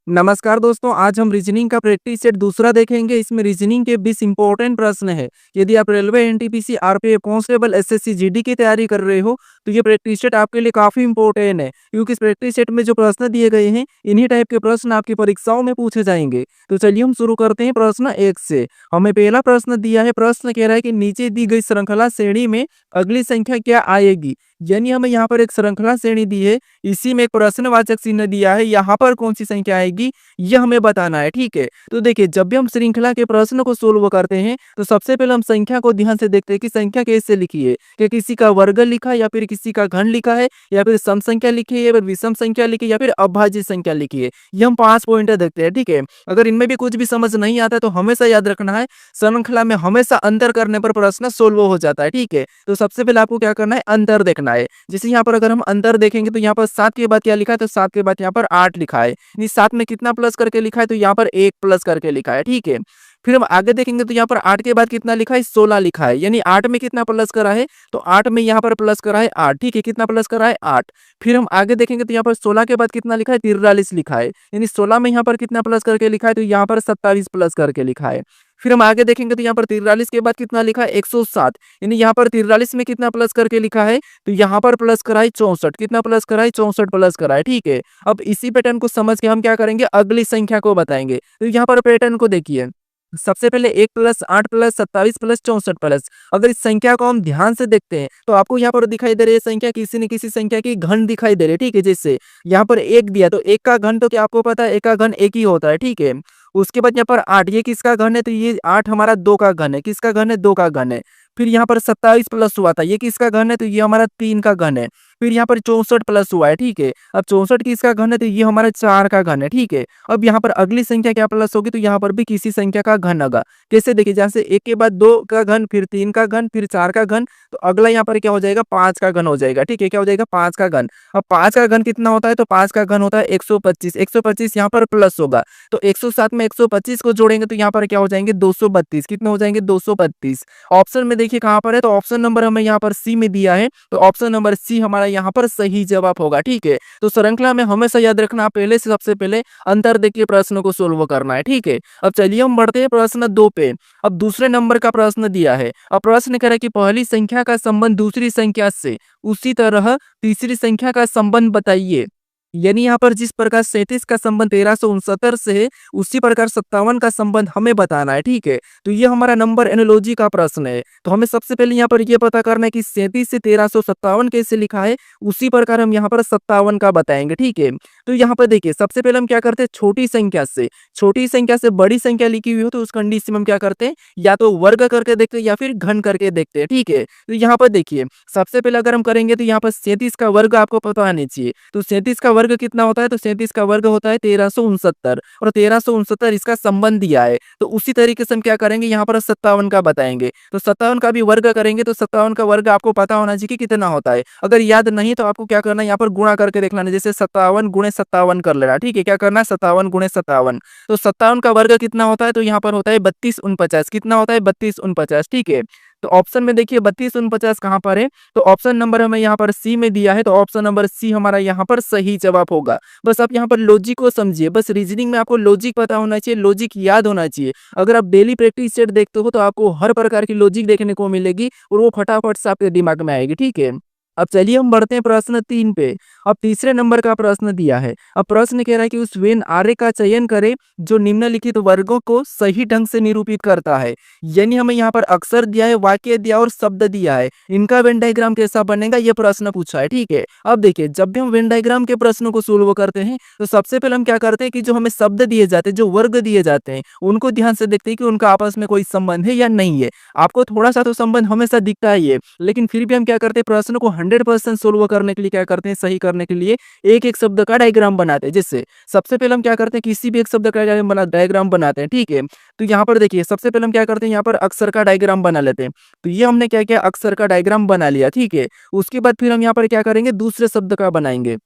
नमस्कार दोस्तों, आज हम रीजनिंग का प्रैक्टिस सेट दूसरा देखेंगे। इसमें रीजनिंग के 20 इंपॉर्टेंट प्रश्न है। यदि आप railway, NTPC, RPF constable, SSC, GD की तैयारी कर रहे हो तो ये प्रैक्टिस सेट आपके लिए काफी इंपॉर्टेंट है, क्योंकि इस प्रैक्टिस सेट में जो प्रश्न दिए गए हैं इन्हीं टाइप के प्रश्न आपकी परीक्षाओं में पूछे जाएंगे। तो चलिए हम शुरू करते हैं प्रश्न 1 से। हमें पहला प्रश्न दिया है। प्रश्न कह रहा है कि नीचे दी गई श्रृंखला श्रेणी में अगली संख्या क्या आएगी। यानी हमें यहाँ पर एक श्रृंखला श्रेणी दी है, इसी में एक प्रश्नवाचक चिन्ह दिया है, यहाँ पर कौन सी संख्या आएगी यह हमें बताना है। ठीक है, तो देखिए जब भी हम श्रृंखला के प्रश्न को सोल्व करते हैं तो सबसे पहले हम संख्या को ध्यान से देखते हैं कि संख्या कैसे लिखी है, कि किसी का वर्ग लिखा है या फिर किसी का घन लिखा है या फिर सम संख्या लिखी है या फिर विषम संख्या लिखी है या फिर अभाज्य संख्या लिखी है। ये हम 5 पॉइंट देखते हैं। ठीक है, अगर इनमें भी कुछ भी समझ नहीं आता तो हमेशा याद रखना है, श्रृंखला में हमेशा अंतर करने पर प्रश्न सोल्व हो जाता है। ठीक है, तो सबसे पहले आपको क्या करना है, अंतर देखना है। जैसे यहाँ पर अगर हम अंतर देखेंगे तो यहाँ पर 7 के बाद क्या लिखा है, तो 7 के बाद यहाँ पर 8 लिखा है। यानी 7 में कितना प्लस करके लिखा है, तो यहाँ पर 1 प्लस करके लिखा है। ठीक है, फिर हम आगे देखेंगे तो यहाँ पर 8 के बाद कितना लिखा है, 16 लिखा है। यानी 8 में कितना प्लस करा है, तो 8 में यहाँ पर प्लस करा है 8। ठीक है, कितना प्लस करा है, 8। फिर हम आगे देखेंगे तो यहाँ पर 16 के बाद कितना लिखा है, 43 लिखा है। यानी 16 में यहाँ पर कितना प्लस करके लिखा है, तो यहाँ पर 27 प्लस करके लिखा है। फिर हम आगे देखेंगे तो यहाँ पर 43 के बाद कितना लिखा है, 107। यानी यहाँ पर 43 में कितना प्लस करके लिखा है, तो यहाँ पर प्लस करा है 64। कितना प्लस करा है, 64 प्लस करा है। ठीक है, अब इसी पैटर्न को समझ के हम क्या करेंगे, अगली संख्या को बताएंगे। तो यहाँ पर पैटर्न को देखिए, सबसे पहले 1 प्लस 8 प्लस 27 प्लस 64 प्लस। अगर इस संख्या को हम ध्यान से देखते हैं तो आपको यहाँ पर दिखाई दे रही है संख्या किसी न किसी संख्या की घन दिखाई दे रही है। ठीक है, जैसे यहाँ पर 1 दिया तो 1 का घन तो क्या आपको पता है, 1 का घन 1 ही होता है। ठीक है, उसके बाद यहाँ पर 8, ये किसका घन है, तो ये 8 हमारा 2 का घन है। किसका घन है, 2 का घन है। फिर यहाँ पर 27 प्लस हुआ था, ये किसका घन है, तो ये हमारा 3 का घन है। फिर यहाँ पर 64 प्लस हुआ है। ठीक है, अब 64 किसका घन है, तो ये हमारा 4 का घन है। ठीक है, अब यहाँ पर अगली संख्या क्या प्लस होगी, तो यहाँ पर भी किसी संख्या का घन होगा। कैसे देखिए, जैसे 1 के बाद 2 का घन, फिर 3 का घन, फिर 4 का घन, तो अगला यहाँ पर क्या हो जाएगा, 5 का घन हो जाएगा। ठीक है, क्या हो जाएगा, 5 का घन। अब 5 का घन कितना होता है, तो 5 का घन होता है 125। 125 यहाँ पर प्लस होगा, तो 107 में 125 को जोड़ेंगे तो यहाँ पर क्या हो जाएंगे, 232। कितने हो जाएंगे, 232। ऑप्शन में देखिए कहाँ पर है, तो ऑप्शन नंबर हमें यहाँ पर सी में दिया है, तो ऑप्शन नंबर सी हमारा यहाँ पर सही जवाब होगा। ठीक है, तो श्रृंखला में हमेशा याद रखना, पहले से सबसे पहले अंतर देखिए प्रश्न को सोल्व करना है। ठीक है, अब चलिए हम बढ़ते हैं प्रश्न 2 पे। अब दूसरे नंबर का प्रश्न दिया है। अब प्रश्न कह रहा है कि पहली संख्या का संबंध दूसरी संख्या से, उसी तरह तीसरी संख्या का संबंध बताइए। यानी यहाँ पर जिस प्रकार 37 का संबंध 1369 से है, उसी प्रकार 57 का संबंध हमें बताना है। ठीक है, तो ये हमारा नंबर एनोलॉजी का प्रश्न है। तो हमें सबसे पहले यहाँ पर ये पता करना है कि 37 से 1357 कैसे लिखा है, उसी प्रकार हम यहाँ पर 57 का बताएंगे। ठीक है, तो यहाँ पर देखिए सबसे पहले हम क्या करते हैं, छोटी संख्या से बड़ी संख्या लिखी हुई हो तो उस कंडीशन में हम क्या करते हैं, या तो वर्ग करके देखते हैं या फिर घन करके देखते हैं। ठीक है, तो यहाँ पर देखिए सबसे पहले अगर हम करेंगे तो यहाँ पर 37 का वर्ग आपको पता आने चाहिए। तो 37 का वर्ग कितना होता है, तो 37 का वर्ग होता है 1369, और 1369 इसका संबंध दिया है। तो उसी तरीके से हम क्या करेंगे, यहाँ पर 57 का बताएंगे। तो 57 का भी वर्ग करेंगे तो 57 का वर्ग आपको पता होना चाहिए कि कितना होता है। अगर याद नहीं तो आपको क्या करना है, यहाँ पर गुणा करके देख लेना, जैसे 57 गुणे 57 कर लेना। ठीक है, क्या करना है, 57 गुणे 57। तो 57 का वर्ग कितना होता है, तो यहाँ पर होता है 32 49। कितना होता है, 32 49। ठीक है, तो ऑप्शन में देखिए 32 49 कहाँ पर है, तो ऑप्शन नंबर हमें यहाँ पर सी में दिया है, तो ऑप्शन नंबर सी हमारा यहाँ पर सही जवाब होगा। बस आप यहाँ पर लॉजिक को समझिए, बस रीजनिंग में आपको लॉजिक पता होना चाहिए, लॉजिक याद होना चाहिए। अगर आप डेली प्रैक्टिस सेट देखते हो तो आपको हर प्रकार की लॉजिक देखने को मिलेगी और वो फटाफट से आपके दिमाग में आएगी। ठीक है, अब चलिए हम बढ़ते हैं प्रश्न 3 पे। अब तीसरे नंबर का प्रश्न दिया है। अब प्रश्न कह रहा है कि उस वेन आर्य का चयन करें जो निम्नलिखित वर्गों को सही ढंग से निरूपित करता है। यानी हमें यहाँ पर अक्षर दिया है, वाक्य दिया और शब्द दिया है, इनका वेन डायग्राम कैसा बनेगा ये प्रश्न पूछा है। ठीक है, अब देखिए जब भी हम वेन डायग्राम के प्रश्नों को सोल्व करते हैं तो सबसे पहले हम क्या करते हैं कि जो हमें शब्द दिए जाते हैं, जो वर्ग दिए जाते हैं, उनको ध्यान से देखते हैं कि उनका आपस में कोई संबंध है या नहीं है। आपको थोड़ा सा तो संबंध हमेशा दिखता ही है, लेकिन फिर भी हम क्या करते हैं, प्रश्न को 100% सोल्व करने के लिए क्या करते हैं, सही करने के लिए एक एक शब्द का डायग्राम बनाते हैं। जैसे सबसे पहले हम क्या करते हैं, किसी भी एक शब्द का डायग्राम बनाते हैं। ठीक है, तो यहाँ पर देखिए सबसे पहले हम क्या करते हैं, यहाँ पर अक्षर का डायग्राम बना लेते हैं। तो ये हमने क्या किया, अक्षर का डायग्राम बना लिया। ठीक है, उसके बाद फिर हम यहाँ पर क्या करेंगे, दूसरे शब्द का बनाएंगे,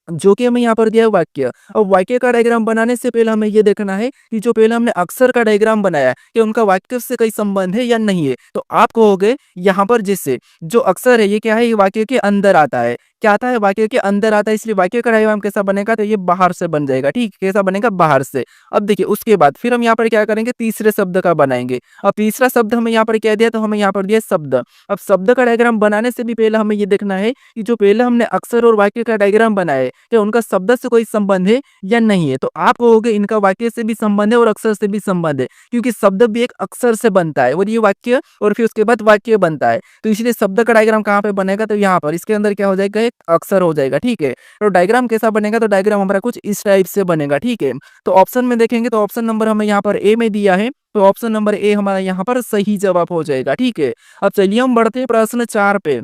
जो कि हमें यहाँ पर दिया है वाक्य। अब वाक्य का डायग्राम बनाने से पहले हमें ये देखना है कि जो पहले हमने अक्षर का डायग्राम बनाया कि उनका वाक्य से कोई संबंध है या नहीं है। तो आप कहोगे यहाँ पर जैसे जो अक्षर है ये क्या है, ये वाक्य के अंदर आता है, क्या आता है, वाक्य के अंदर आता है, इसलिए वाक्य का डायग्राम कैसा बनेगा, तो ये बाहर से बन जाएगा। ठीक, कैसा बनेगा, बाहर से। अब देखिए उसके बाद फिर हम यहाँ पर क्या करेंगे, तीसरे शब्द का बनाएंगे। अब तीसरा शब्द हमें यहाँ पर क्या दिया, तो हमें यहाँ पर दिया शब्द। अब शब्द का डायग्राम बनाने से भी पहले हमें ये देखना है कि जो पहले हमने अक्षर और वाक्य का डायग्राम बनाया है, क्या उनका शब्द से कोई संबंध है या नहीं है। तो आप कहोगे इनका वाक्य से भी संबंध है और अक्षर से भी संबंध है, क्योंकि शब्द भी एक अक्षर से बनता है और ये वाक्य और फिर उसके बाद वाक्य बनता है। तो इसलिए शब्द का डायग्राम कहाँ पे बनेगा, तो यहाँ पर इसके अंदर क्या हो जाएगा, एक अक्षर हो जाएगा। ठीक है, तो डायग्राम कैसा बनेगा, तो डायग्राम हमारा कुछ इस टाइप से बनेगा। ठीक है, तो ऑप्शन में देखेंगे तो ऑप्शन नंबर हमें यहाँ पर ए में दिया है, तो ऑप्शन नंबर ए हमारा यहाँ पर सही जवाब हो जाएगा। ठीक है, अब चलिए हम बढ़ते हैं प्रश्न 4 पे।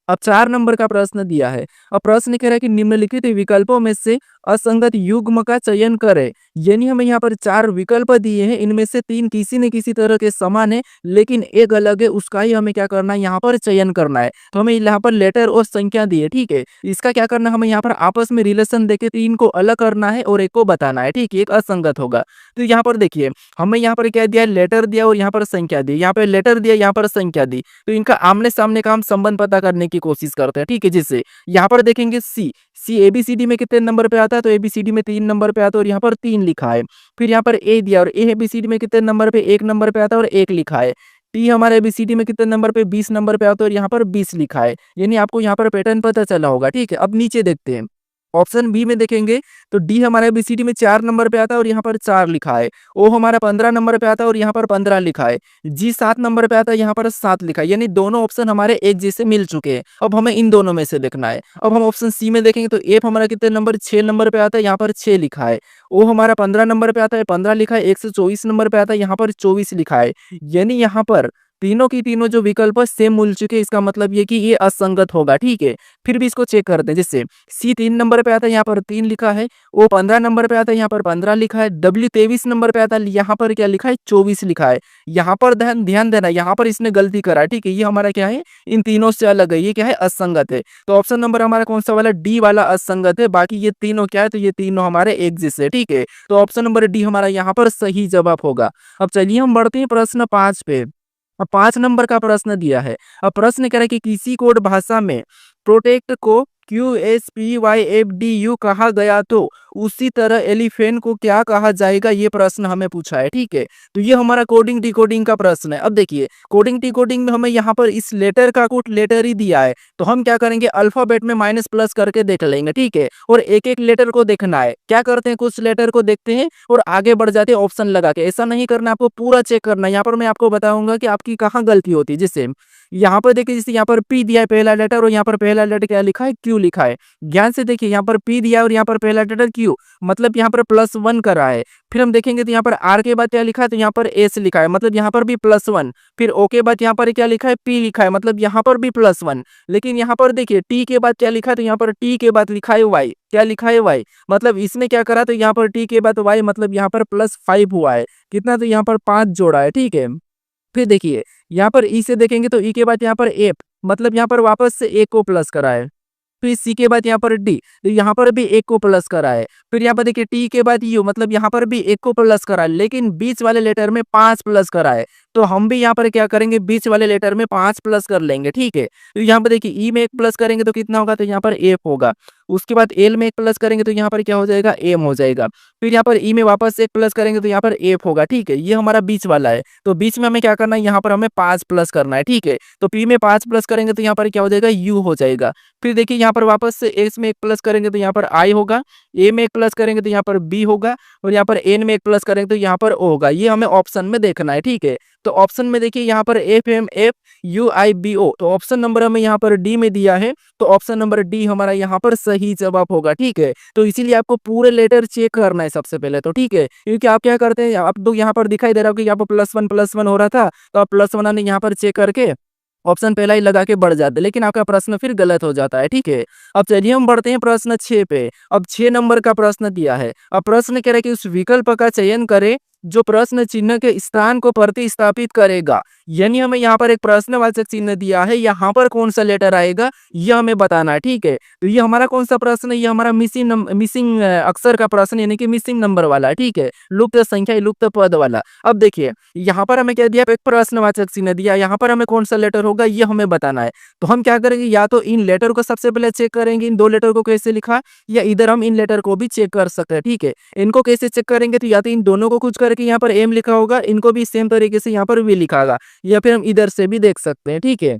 अब 4 नंबर का प्रश्न दिया है। अब प्रश्न कह रहा है कि निम्नलिखित विकल्पों में से असंगत युग्म का चयन करें। यानी हमें यहाँ पर 4 विकल्प दिए हैं, इनमें से 3 किसी न किसी तरह के समान है, लेकिन एक अलग है, उसका ही हमें क्या करना है, यहाँ पर चयन करना है। तो हमें यहाँ पर लेटर और संख्या दी है। ठीक है, इसका क्या करना है, हमें यहाँ पर आपस में रिलेशन देके 3 को अलग करना है और एक को बताना है। ठीक है, एक असंगत होगा। तो यहाँ पर देखिए हमें यहाँ पर क्या दिया, लेटर दिया और यहाँ पर संख्या दी। यहाँ पर लेटर दिया, यहाँ पर संख्या दी, तो इनका आमने सामने का हम संबंध पता करने की कोशिश करते हैं। ठीक है, जिससे यहाँ पर देखेंगे सी एबीसीडी में कितने नंबर पे आता है, तो एबीसीडी में 3 नंबर पे आता है और यहाँ पर 3 लिखा है। फिर यहाँ पर ए दिया और ए एबीसीडी में कितने नंबर पे, 1 नंबर पे आता है और 1 लिखा है। टी हमारे एबीसीडी में कितने नंबर पे, 20 नंबर पे आता है और यहाँ पर 20 लिखा है। यानी आपको यहाँ पर पैटर्न पता चला होगा। ठीक है, अब नीचे देखते हैं। ऑप्शन बी में देखेंगे तो डी हमारा एबीसीडी में 4 नंबर पे आता है और यहाँ पर 4 लिखा है। ओ हमारा 15 नंबर पे आता है और यहाँ पर 15 लिखा है। जी 7 नंबर पे आता है, यहाँ पर 7 लिखा है। यानी दोनों ऑप्शन हमारे एक जैसे मिल चुके हैं। अब हमें इन दोनों में से देखना है। अब हम ऑप्शन सी में देखेंगे तो एफ हमारा कितने नंबर, 6 नंबर पे आता है, यहाँ पर 6 लिखा है। ओ हमारा 15 नंबर पे आता है, 15 लिखा है। 124 नंबर पे आता है, यहाँ पर 24 लिखा है। यानी यहाँ पर तीनों की तीनों जो विकल्प सेम मिल चुके हैं, इसका मतलब ये कि ये असंगत होगा। ठीक है, फिर भी इसको चेक करते हैं। जैसे सी 3 नंबर पे आता है, यहाँ पर 3 लिखा है। ओ 15 नंबर पे आता है, यहाँ पर 15 लिखा है। डब्ल्यू 23 नंबर पे आता है, यहाँ पर क्या लिखा है, 24 लिखा है। यहाँ पर ध्यान देना, यहाँ पर इसने गलती करा है। ठीक है, ये हमारा क्या है, इन तीनों से अलग है, ये क्या है, असंगत है। तो ऑप्शन नंबर हमारा कौन सा वाला, डी वाला असंगत है। बाकी ये तीनों क्या है, तो ये तीनों हमारे एक जैसे है। ठीक है, तो ऑप्शन नंबर डी हमारा यहाँ पर सही जवाब होगा। अब चलिए हम बढ़ते हैं प्रश्न 5 पे। अब 5 नंबर का प्रश्न दिया है। अब प्रश्न कह रहा है कि किसी कोड भाषा में प्रोटेक्ट को QSPYFDU कहा गया, तो उसी तरह एलिफेंट को क्या कहा जाएगा, ये प्रश्न हमें पूछा है। ठीक है, तो ये हमारा कोडिंग डिकोडिंग का प्रश्न है। अब देखिए कोडिंग डिकोडिंग में हमें यहाँ पर इस लेटर का कोड लेटर ही दिया है, तो हम क्या करेंगे, अल्फाबेट में माइनस प्लस करके देख लेंगे। ठीक है, और एक एक लेटर को देखना है। क्या करते हैं, कुछ लेटर को देखते हैं और आगे बढ़ जाते हैं ऑप्शन लगा के। ऐसा नहीं करना, आपको पूरा चेक करना है। यहाँ पर मैं आपको बताऊंगा कि आपकी कहाँ गलती होती है। जैसे यहाँ पर देखिए, जैसे यहाँ पर पी दिया है पहला लेटर और यहाँ पर पहला लेटर क्या लिखा है, क्यू लिखा है। ध्यान से देखिए, यहाँ पर पी दिया है और यहाँ पर पहला लेटर क्यू, मतलब यहाँ पर +1 करा है। फिर हम देखेंगे तो यहाँ पर आर के बाद क्या लिखा है, तो यहाँ पर एस लिखा है, मतलब यहाँ पर भी +1। फिर ओ के बाद यहाँ पर क्या लिखा है, पी लिखा है, मतलब यहाँ पर भी +1। लेकिन यहाँ पर देखिए टी के बाद क्या लिखा है, तो यहाँ पर टी के बाद लिखा है वाई। क्या लिखा है, वाई। मतलब इसमें क्या करा, तो यहाँ पर टी के बाद वाई, मतलब यहाँ पर +5 हुआ है। कितना, तो यहाँ पर 5 जोड़ा है। ठीक है, फिर देखिए यहाँ पर ई से देखेंगे तो ई के बाद यहाँ पर एफ, मतलब यहाँ पर वापस से एक को प्लस करा है। फिर सी के बाद यहाँ पर डी, तो यहाँ पर भी एक को प्लस करा है। फिर यहाँ पर देखिए टी के बाद यू, मतलब यहाँ पर भी एक को प्लस करा है, लेकिन बीच वाले लेटर में 5 प्लस करा है। तो हम भी यहाँ पर क्या करेंगे, बीच वाले लेटर में 5 प्लस कर लेंगे। ठीक है, तो यहाँ पर देखिए ई में 1 प्लस करेंगे तो कितना होगा, तो यहाँ पर एफ होगा। उसके बाद एल में 1 प्लस करेंगे तो यहाँ पर क्या हो जाएगा, एम हो जाएगा। फिर यहाँ पर ई में वापस 1 प्लस करेंगे तो यहाँ पर एफ होगा। ठीक है, ये हमारा बीच वाला है, तो बीच में हमें क्या करना है, यहाँ पर हमें 5 प्लस करना है। ठीक है, तो पी में 5 प्लस करेंगे तो यहाँ पर क्या हो जाएगा, यू हो जाएगा। फिर देखिए यहाँ पर वापस से एस में 1 प्लस करेंगे तो यहाँ पर आई होगा। ए में 1 प्लस करेंगे तो यहाँ पर बी होगा और यहाँ पर एन में 1 प्लस करेंगे तो यहाँ पर ओ होगा। ये हमें ऑप्शन में देखना है। ठीक है, तो ऑप्शन में देखिए यहाँ पर FMFUIBO, तो ऑप्शन नंबर हमें यहाँ पर डी में दिया है, तो ऑप्शन नंबर डी हमारा यहाँ पर सही जवाब होगा। ठीक है, तो इसीलिए आपको पूरे लेटर चेक करना है सबसे पहले तो। ठीक है, क्योंकि आप क्या करते हैं, आप तो यहाँ पर दिखाई दे रहा हो कि यहाँ पर +1 हो रहा था, तो आप +1 आने यहाँ पर चेक करके ऑप्शन पहला ही लगा के बढ़ जाते, लेकिन आपका प्रश्न फिर गलत हो जाता है। ठीक है, अब चलिए हम बढ़ते हैं प्रश्न 6 पे। अब 6 नंबर का प्रश्न दिया है। अब प्रश्न कह रहा है कि उस विकल्प का चयन करें जो प्रश्न चिन्ह के स्थान को प्रतिस्थापित करेगा। यानी हमें यहाँ पर एक प्रश्नवाचक चिन्ह दिया है, यहाँ पर कौन सा लेटर आएगा यह हमें बताना है, ठीक है। तो ये हमारा कौन सा प्रश्न है, ये हमारा मिसिंग अक्षर का प्रश्न यानी कि मिसिंग नंबर वाला, ठीक है, लुप्त संख्या लुप्त पद वाला। अब देखिए यहाँ पर हमें क्या दिया, एक प्रश्नवाचक चिन्ह दिया, यहाँ पर हमें कौन सा लेटर होगा ये हमें बताना है। तो हम क्या करेंगे, या तो इन लेटर को सबसे पहले चेक करेंगे, इन दो लेटर को कैसे लिखा, या इधर हम इन लेटर को भी चेक कर सकते हैं, ठीक है। इनको कैसे चेक करेंगे, तो या तो इन दोनों को कुछ करके यहाँ पर एम लिखा होगा, इनको भी सेम तरीके से यहाँ पर वी लिखा होगा, या फिर हम इधर से भी देख सकते हैं, ठीक है।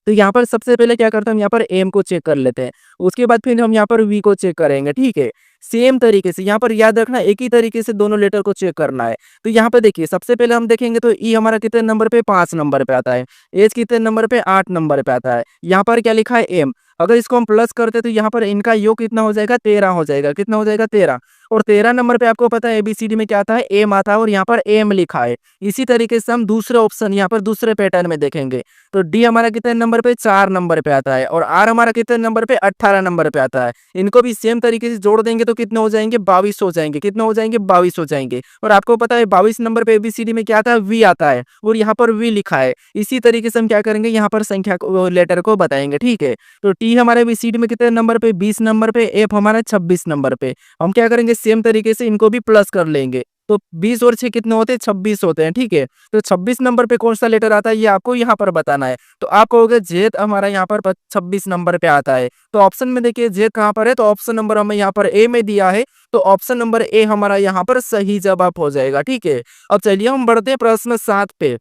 तो यहाँ पर सबसे पहले क्या करते हैं, हम यहाँ पर एम को चेक कर लेते हैं, उसके बाद फिर हम यहाँ पर वी को चेक करेंगे, ठीक है। सेम तरीके से यहाँ पर याद रखना, एक ही तरीके से दोनों लेटर को चेक करना है। तो यहाँ पे देखिए सबसे पहले हम देखेंगे तो ई हमारा कितने नंबर पे, 5 नंबर पे आता है। एच कितने नंबर पे, 8 नंबर पे आता है। यहाँ पर क्या लिखा है, एम। अगर इसको हम प्लस करते तो यहाँ पर इनका योग कितना हो जाएगा, 13 हो जाएगा। कितना हो जाएगा, 13। और 13 नंबर पे आपको पता है एबीसीडी में क्या आता है, एम आता है, और यहाँ पर एम लिखा है। इसी तरीके से हम दूसरे ऑप्शन यहाँ पर दूसरे पैटर्न में देखेंगे तो डी हमारा कितने नंबर पे, 4 नंबर पे आता है, और आर हमारा कितने नंबर पे, 18 नंबर पे आता है। इनको भी सेम तरीके से जोड़ देंगे तो कितने हो जाएंगे, 22 हो जाएंगे। कितने हो जाएंगे, 22 हो जाएंगे। और आपको पता है 22 नंबर पे एबीसीडी में क्या आता है, वी आता है, और यहाँ पर वी लिखा है। इसी तरीके से हम क्या करेंगे, यहाँ पर संख्या को, लेटर को बताएंगे, ठीक है। तो टी हमारे एबीसीडी में कितने नंबर पे, 20 नंबर पे, एफ हमारा 26 नंबर पे। हम क्या करेंगे, सेम तरीके से इनको भी प्लस कर लेंगे। तो 20 और 6 कितने होते हैं, 26 होते हैं, ठीक है। तो 26 नंबर पे कौन सा लेटर आता है ये आपको यहाँ पर बताना है। तो आप कहोगे जेड हमारा यहाँ पर 26 नंबर पे आता है। तो ऑप्शन में देखिए जेड कहाँ पर है, तो ऑप्शन नंबर हमें यहाँ पर ए में दिया है, तो ऑप्शन नंबर ए हमारा यहाँ पर सही जवाब हो जाएगा, ठीक है। अब चलिए हम बढ़ते हैं प्रश्न 7 पे।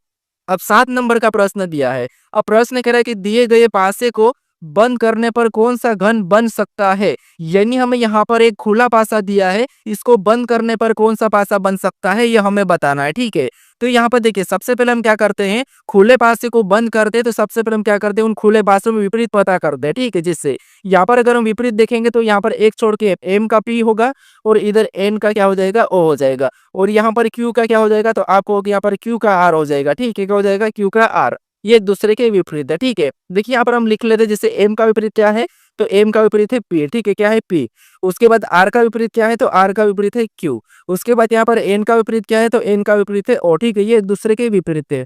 अब 7 नंबर का प्रश्न दिया है। अब प्रश्न कह रहा है कि दिए गए पासे को बंद करने पर कौन सा घन बन सकता है। यानी हमें यहाँ पर एक खुला पासा दिया है, इसको बंद करने पर कौन सा पासा बन सकता है ये हमें बताना है, ठीक है। तो यहाँ पर देखिए सबसे पहले हम क्या करते हैं, खुले पासे को बंद करते हैं तो सबसे पहले हम क्या करते हैं, उन खुले पासों में विपरीत पता करते हैं, ठीक है। जिससे यहाँ पर अगर हम विपरीत देखेंगे तो यहाँ पर एक छोड़ के एम का पी होगा, और इधर एन का क्या हो जाएगा, ओ हो जाएगा, और यहाँ पर क्यू का क्या हो जाएगा, तो आपको यहाँ पर क्यू का आर हो जाएगा, ठीक है। क्या हो जाएगा, क्यू का आर। ये एक दूसरे के विपरीत है, ठीक है। देखिए यहाँ पर हम लिख लेते हैं, जैसे एम का विपरीत क्या है, तो एम का विपरीत है पी, ठीक है। क्या है, पी। उसके बाद आर का विपरीत क्या है, तो आर का विपरीत है क्यू। उसके बाद यहाँ पर एन का विपरीत क्या है, तो एन का विपरीत है ओ, ठीक है। ये एक दूसरे के विपरीत है।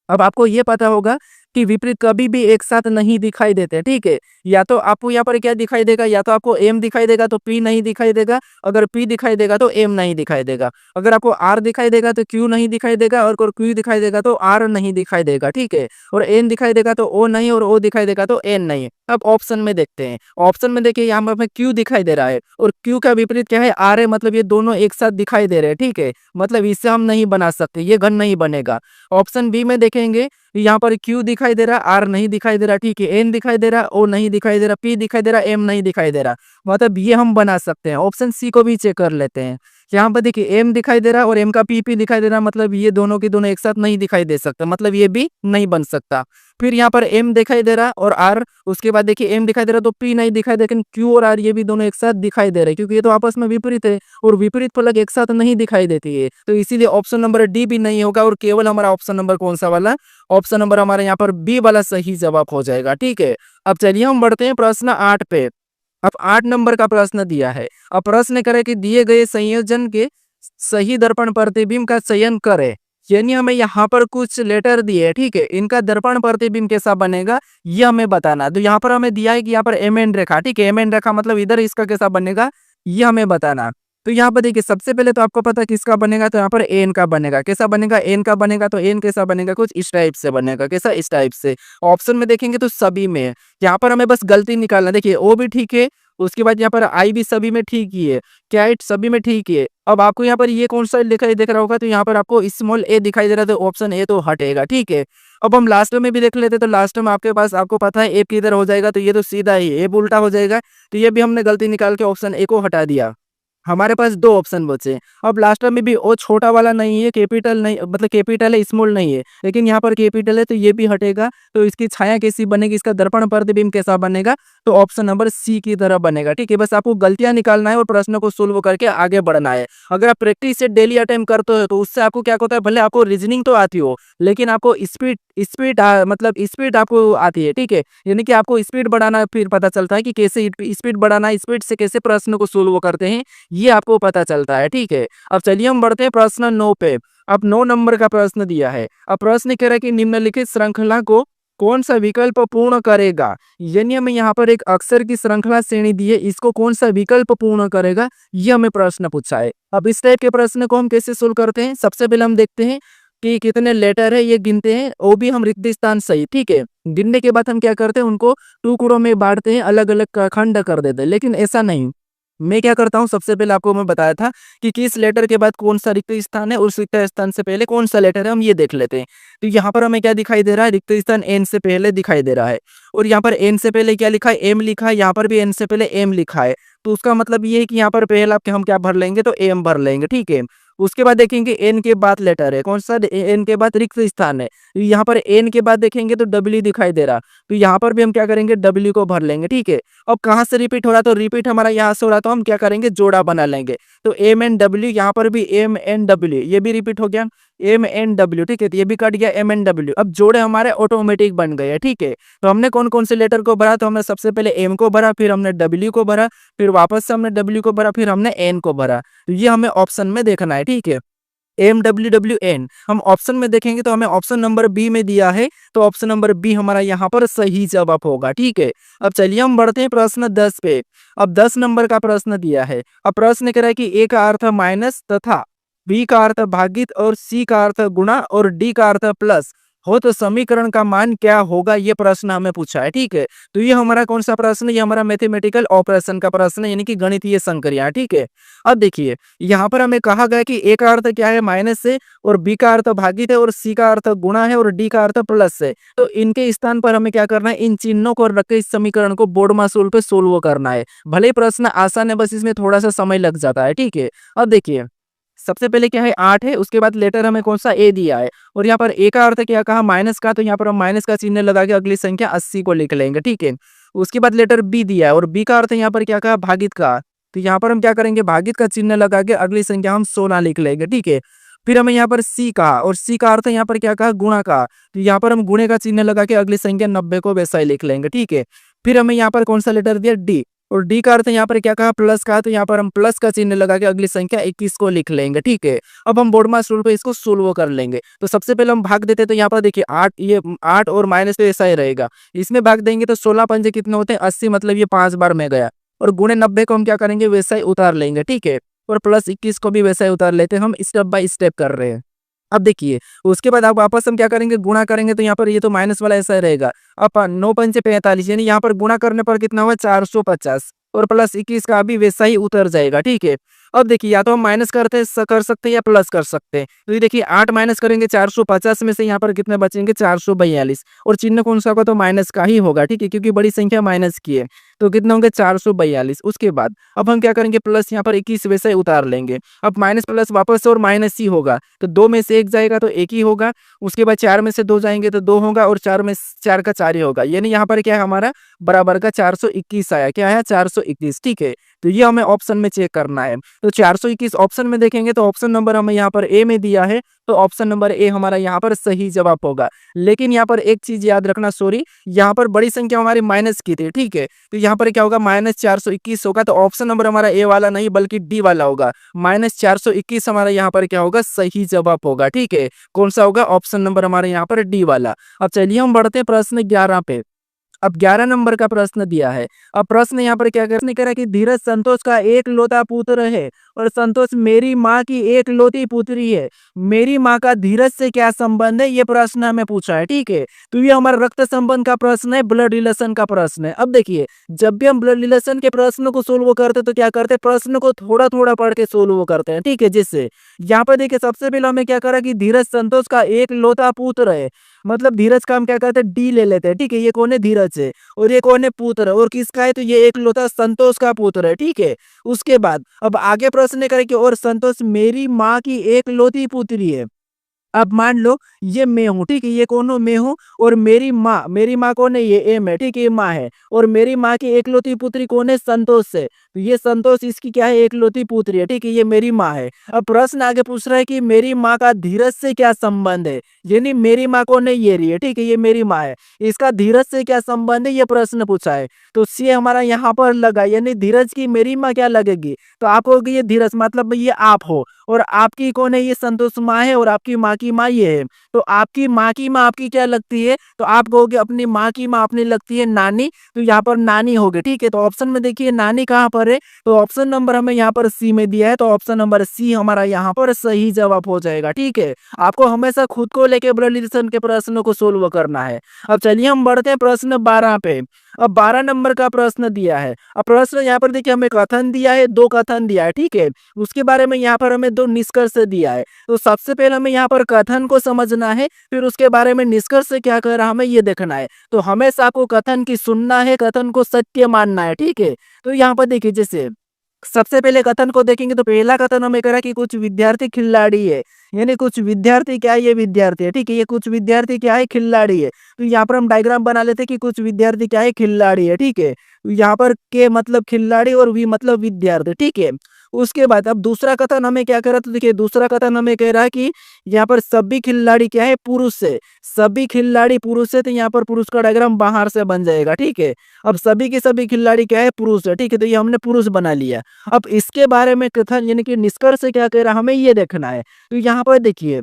अब आपको ये पता होगा कि विपरीत कभी भी एक साथ नहीं दिखाई देते, ठीक है। या तो आपको यहाँ पर क्या दिखाई देगा, या तो आपको एम दिखाई देगा तो पी नहीं दिखाई देगा, अगर पी दिखाई देगा तो एम नहीं दिखाई देगा, अगर आपको आर दिखाई देगा तो क्यू नहीं दिखाई देगा, और क्यू दिखाई देगा तो आर नहीं दिखाई देगा, ठीक है। और एन दिखाई देगा तो ओ नहीं, और ओ दिखाई देगा तो एन नहीं। अब ऑप्शन में देखते हैं। ऑप्शन में देखिए यहाँ पर हमें क्यू दिखाई दे रहा है, और क्यू का विपरीत क्या है, आर है, मतलब ये दोनों एक साथ दिखाई दे रहे हैं, ठीक है। मतलब इससे हम नहीं बना सकते, ये घन नहीं बनेगा। ऑप्शन बी में देखेंगे, यहाँ पर क्यू दिखाई दे रहा, आर नहीं दिखाई दे रहा, ठीक है। एन दिखाई दे रहा, ओ नहीं दिखाई दे रहा, पी दिखाई दे रहा, एम नहीं दिखाई दे रहा, मतलब ये हम बना सकते हैं। ऑप्शन सी को भी चेक कर लेते हैं। यहाँ पर देखिए एम दिखाई दे रहा और एम का पी दिखाई दे रहा, मतलब ये दोनों के दोनों एक साथ नहीं दिखाई दे सकता, मतलब ये भी नहीं बन सकता। फिर यहाँ पर एम दिखाई दे रहा और आर, उसके बाद देखिए एम दिखाई दे रहा तो पी नहीं दिखाई दे, लेकिन क्यू और आर ये भी दोनों एक साथ दिखाई दे रहे हैं, क्योंकि ये तो आपस में विपरीत है, और विपरीत फलक एक साथ नहीं दिखाई देती है। तो इसीलिए ऑप्शन नंबर डी भी नहीं होगा, और केवल हमारा ऑप्शन नंबर कौन सा वाला, ऑप्शन नंबर हमारे यहाँ पर बी वाला सही जवाब हो जाएगा, ठीक है। अब चलिए हम बढ़ते हैं प्रश्न 8 पे। अब 8 नंबर का प्रश्न दिया है। अब प्रश्न करे कि दिए गए संयोजन के सही दर्पण प्रतिबिंब का चयन करें। यानी हमें यहाँ पर कुछ लेटर दिए हैं, ठीक है। इनका दर्पण प्रतिबिंब कैसा बनेगा ये हमें बताना। तो यहाँ पर हमें दिया है कि यहाँ पर एम एन रेखा, ठीक है। एम एन रेखा मतलब इधर इसका कैसा बनेगा ये हमें बताना। तो यहाँ पर देखिए सबसे पहले तो आपको पता है किसका बनेगा, तो यहाँ पर एन का बनेगा। कैसा बनेगा, एन का बनेगा। तो एन कैसा बनेगा, कुछ इस टाइप से बनेगा। कैसा, इस टाइप से। ऑप्शन में देखेंगे तो सभी में है। यहाँ पर हमें बस गलती निकालना। देखिए ओ भी ठीक है, उसके बाद यहाँ पर आई भी सभी में ठीक ही है, कैट सभी में ठीक है। अब आपको यहाँ पर ये कौन सा लिखा दिख रहा होगा, तो यहाँ पर आपको स्मॉल ए दिखाई दे रहा है, तो ऑप्शन ए तो हटेगा, ठीक है। अब हम लास्ट में भी देख लेते, तो लास्ट में आपके पास आपको पता है ए किधर हो जाएगा, तो ये तो सीधा ही ए उल्टा हो जाएगा। तो ये भी हमने गलती निकाल के ऑप्शन ए को हटा दिया। हमारे पास दो ऑप्शन बचे। अब लास्ट में भी ओ छोटा वाला नहीं है, कैपिटल नहीं, मतलब कैपिटल है, स्मॉल नहीं है, लेकिन यहाँ पर कैपिटल है, तो ये भी हटेगा। तो इसकी छाया कैसी बनेगी, इसका दर्पण प्रतिबिंब कैसा बनेगा, तो ऑप्शन नंबर सी की तरह बनेगा, ठीक है। बस आपको गलतियां निकालना है और प्रश्न को सोल्व करके आगे बढ़ना है। अगर आप प्रैक्टिस से डेली अटेम्प्ट करते हो तो उससे आपको क्या होता है, भले आपको रीजनिंग तो आती हो, लेकिन आपको स्पीड मतलब स्पीड आपको आती है, ठीक है। यानी कि आपको स्पीड बढ़ाना, फिर पता चलता है कि कैसे स्पीड बढ़ाना, स्पीड से कैसे प्रश्न को सोल्व करते हैं, ये आपको पता चलता है, ठीक है। अब चलिए हम बढ़ते हैं प्रश्न 9 पे। अब 9 नंबर का प्रश्न दिया है। अब प्रश्न कह रहा है कि निम्नलिखित श्रृंखला को कौन सा विकल्प पूर्ण करेगा? यानी हमें यहाँ पर एक अक्षर की श्रृंखला श्रेणी दी है, इसको कौन सा विकल्प पूर्ण करेगा, ये हमें प्रश्न पूछा है। अब इस टाइप के प्रश्न को हम कैसे सोल्व करते हैं? सबसे पहले हम देखते हैं कि कितने लेटर है, ये गिनते हैं, वो भी हम रिक्त स्थान सहित, ठीक है। गिनने के बाद हम क्या करते हैं, उनको टुकड़ों में बांटते हैं, अलग अलग खंड कर देते हैं। लेकिन ऐसा नहीं, मैं क्या करता हूँ, सबसे पहले आपको मैं बताया था कि किस लेटर के बाद कौन सा रिक्त स्थान है, उस रिक्त स्थान से पहले कौन सा लेटर है, हम ये देख लेते हैं। तो यहाँ पर हमें क्या दिखाई दे रहा है, रिक्त स्थान एन से पहले दिखाई दे रहा है। और यहाँ पर एन से पहले क्या लिखा है, एम लिखा है। यहाँ पर भी एन से पहले एम लिखा है। तो उसका मतलब ये है कि यहाँ पर पहला हम क्या भर लेंगे, तो एम भर लेंगे, ठीक है। उसके बाद देखेंगे एन के बाद लेटर है, कौन सा, एन के बाद रिक्त स्थान है। यहाँ पर एन के बाद देखेंगे तो डब्ल्यू दिखाई दे रहा, तो यहाँ पर भी हम क्या करेंगे, डब्ल्यू को भर लेंगे, ठीक है। अब कहाँ से रिपीट हो रहा, तो रिपीट हमारा यहाँ से हो रहा, तो हम क्या करेंगे, जोड़ा बना लेंगे। तो एम एन डब्ल्यू, यहाँ पर भी एम एन डब्ल्यू, ये भी रिपीट हो गया, एम एन डब्ल्यू, ठीक है। तो ये भी कट गया, एम एन डब्ल्यू। अब जोड़े हमारे ऑटोमेटिक बन गए, ठीक है। तो हमने कौन कौन से लेटर को भरा, तो हमने सबसे पहले एम को भरा, फिर हमने डब्ल्यू को भरा, फिर वापस से हमने डब्ल्यू को भरा, फिर हमने एन को भरा। तो ये हमें ऑप्शन में देखना है, ठीक है। एम डब्ल्यू डब्ल्यू एन हम ऑप्शन में देखेंगे तो हमें ऑप्शन नंबर बी में दिया है, तो ऑप्शन नंबर बी हमारा यहाँ पर सही जवाब होगा, ठीक है। अब चलिए हम बढ़ते हैं प्रश्न 10 पे। अब 10 नंबर का प्रश्न दिया है। अब प्रश्न कह रहा है कि ए का अर्थ माइनस तथा बी का अर्थ भागित और सी का अर्थ गुणा और डी का अर्थ प्लस हो तो समीकरण का मान क्या होगा, ये प्रश्न हमें पूछा है, ठीक है। तो ये हमारा कौन सा प्रश्न है, ये हमारा मैथमेटिकल ऑपरेशन का प्रश्न है, यानी कि गणितीय संक्रिया, ठीक है। अब देखिए यहाँ पर हमें कहा गया कि ए का अर्थ क्या है, माइनस से, और बी का अर्थ भागित है, और सी का अर्थ गुणा है, और डी का अर्थ प्लस है। तो इनके स्थान पर हमें क्या करना है, इन चिन्हों को रख के इस समीकरण को बोर्ड मासूल पे सोल्व करना है। भले ही प्रश्न आसान है, बस इसमें थोड़ा सा समय लग जाता है, ठीक है। अब देखिए सबसे पहले क्या है, 8 है, उसके बाद लेटर हमें कौन सा, ए दिया है। और यहाँ पर ए का अर्थ क्या कहा, माइनस का, तो यहाँ पर हम माइनस का चिन्ह लगा के अगली संख्या 80 को लिख लेंगे, ठीक है। उसके बाद लेटर बी दिया है, और बी का अर्थ यहाँ पर क्या कहा, भागित का, तो यहाँ पर हम क्या करेंगे, भागित का चिन्ह लगा के अगली संख्या हम 16 लिख लेंगे, ठीक है। फिर हमें यहाँ पर सी कहा, और सी का अर्थ यहाँ पर क्या कहा, गुणा का, तो यहाँ पर हम गुणे का चिन्ह लगा के अगली संख्या 90 को वैसा ही लिख लेंगे, ठीक है। फिर हमें यहाँ पर कौन सा लेटर दिया, डी, और डी का अर्थ यहाँ पर क्या कहा, प्लस का, तो यहाँ पर हम प्लस का चिन्ह लगा के अगली संख्या 21 को लिख लेंगे, ठीक है। अब हम बोर्ड मास रूल पे इसको सोल्व कर लेंगे। तो सबसे पहले हम भाग देते हैं, तो यहाँ पर देखिए 8, ये 8 और माइनस तो ऐसा ही रहेगा। इसमें भाग देंगे तो 16 पंजे कितने होते हैं, 80, मतलब ये 5 बार में गया। और गुणे 90 को हम क्या करेंगे, वैसा ही उतार लेंगे, ठीक है। और प्लस 21 को भी वैसा ही उतार लेते हैं, हम स्टेप बाय स्टेप कर रहे हैं। अब देखिए उसके बाद आप वापस हम क्या करेंगे, गुणा करेंगे, तो यहाँ पर ये तो माइनस वाला ऐसा ही रहेगा। अब 9 पंचे 45, यानी यहाँ पर गुणा करने पर कितना हुआ, 450, और प्लस 21 का भी वैसा ही उतर जाएगा, ठीक है। अब देखिए या तो हम माइनस कर सकते हैं या प्लस कर सकते हैं। तो ये देखिए 8 माइनस करेंगे 450 में से यहाँ पर कितने बचेंगे, 442, और चिन्ह कौन सा होगा, तो माइनस का ही होगा, ठीक है, क्योंकि बड़ी संख्या माइनस की है। तो कितने होंगे, 442। उसके बाद अब हम क्या करेंगे, प्लस यहाँ पर 21 वैसे ही उतार लेंगे। अब माइनस प्लस वापस से और माइनस ही होगा, तो 2 में से 1 जाएगा तो 1 ही होगा। उसके बाद 4 में से 2 जाएंगे तो 2 होगा, और 4 में 4 का 4 ही होगा, यानी यहाँ पर क्या है, हमारा बराबर का 421 आया, क्या है, 421, ठीक है। तो ये हमें ऑप्शन में चेक करना है। तो 421 ऑप्शन में देखेंगे तो ऑप्शन नंबर हमें यहाँ पर ए में दिया है, तो ऑप्शन नंबर ए हमारा यहाँ पर सही जवाब होगा। लेकिन यहाँ पर एक चीज याद रखना, सॉरी, यहाँ पर बड़ी संख्या हमारी माइनस की थी, ठीक है। तो यहाँ पर क्या होगा, -421 होगा, तो ऑप्शन नंबर हमारा ए वाला नहीं बल्कि डी वाला होगा। -421 हमारा यहाँ पर क्या होगा, सही जवाब होगा, ठीक है। कौन सा होगा, ऑप्शन नंबर हमारे यहाँ पर डी वाला। अब चलिए हम बढ़ते हैं प्रश्न 11 पे। अब 11 नंबर का प्रश्न दिया है। अब प्रश्न यहाँ पर क्या करने कह रहा है कि धीरज संतोष का एक लौता पुत्र है और संतोष मेरी माँ की एक लौती पुत्री है। मेरी माँ का धीरज से क्या संबंध है, ये प्रश्न हमें पूछा है, ठीक है। तो ये हमारा रक्त संबंध का प्रश्न है, ब्लड रिलेशन का प्रश्न है। अब देखिए जब भी हम ब्लड रिलेशन के प्रश्न को सोल्व करते हैं तो क्या करते हैं, प्रश्न को थोड़ा थोड़ा पढ़ के सोल्व करते हैं, ठीक है। जिससे यहाँ पर देखिए सबसे पहले हमें क्या करा कि धीरज संतोष का एक लौता पुत्र है, मतलब धीरज का हम क्या करते हैं, डी ले लेते हैं, ठीक है। ये कौन है, धीरज है, और ये कौन है, पुत्र, और किसका है, तो ये एक लौता संतोष का पुत्र है, ठीक है। उसके बाद अब आगे प्रश्न करें कि और संतोष मेरी माँ की एक लौती पुत्री है। अब मान लो ये मैं हूँ, ठीक है? ये कौन हूँ? मैं हूँ और मेरी माँ कौन है? ये एम है, ठीक है? ये माँ है और मेरी माँ की एकलौती पुत्री कौन है? संतोष है। तो ये संतोष इसकी क्या है? एकलौती पुत्री है, ठीक है? ये मेरी माँ है। अब प्रश्न आगे पूछ रहा है कि मेरी माँ का धीरज से क्या संबंध है? यानी मेरी माँ कौन है? ये रही है, ठीक है? ये मेरी माँ है। इसका धीरज से क्या संबंध है? ये प्रश्न पूछा है। तो सी हमारा यहाँ पर लगा, यानी धीरज की मेरी माँ क्या लगेगी? तो आप कहोगे ये धीरज मतलब ये आप हो और आपकी कौन है? ये संतोष माँ है और आपकी माँ की माँ ये है। तो आपकी माँ की माँ आपकी क्या लगती है? तो आप कहोगे अपनी माँ की माँ अपनी लगती है नानी, तो यहाँ पर नानी हो गई, ठीक है? तो ऑप्शन में देखिए नानी कहाँ पर है? तो ऑप्शन नंबर हमें यहाँ पर सी में दिया है, तो ऑप्शन नंबर सी हमारा यहाँ पर सही जवाब हो जाएगा, ठीक है? आपको हमेशा खुद को लेके ब्लड रिलेशन के प्रश्नों को सोल्व करना है। अब चलिए हम बढ़ते हैं प्रश्न 12 पे। अब 12 नंबर का प्रश्न दिया है। अब प्रश्न यहाँ पर देखिए हमें कथन दिया है, 2 कथन दिया है, ठीक है? उसके बारे में यहाँ पर हमें 2 निष्कर्ष दिया है। तो सबसे पहले हमें यहाँ पर कथन को समझना है, फिर उसके बारे में निष्कर्ष क्या कह रहा है हमें ये देखना है। तो हमेशा आपको कथन की सुनना है, कथन को सत्य मानना है, ठीक है? तो यहाँ पर देखिए जैसे सबसे पहले कथन को देखेंगे तो पहला कथन हमें कह रहा है कि कुछ विद्यार्थी खिलाड़ी है, यानी कुछ विद्यार्थी क्या है? ये विद्यार्थी है, ठीक है? ये कुछ विद्यार्थी क्या है? खिलाड़ी है। तो यहाँ पर हम डायग्राम बना लेते हैं कि कुछ विद्यार्थी क्या है? खिलाड़ी है, ठीक है? यहाँ पर के मतलब खिलाड़ी और वी मतलब विद्यार्थी, ठीक है? उसके बाद अब दूसरा कथन हमें क्या कह रहा है? तो देखिए दूसरा कथन हमें कह रहा है कि यहाँ पर सभी खिलाड़ी क्या है? पुरुष है। सभी खिलाड़ी पुरुष है, तो यहाँ पर पुरुष का डायग्राम बाहर से बन जाएगा, ठीक है? अब सभी के सभी खिलाड़ी क्या है? पुरुष है, ठीक है? तो ये हमने पुरुष बना लिया। अब इसके बारे में कथन यानी कि निष्कर्ष क्या कह रहा है हमें ये देखना है। तो यहाँ पर देखिए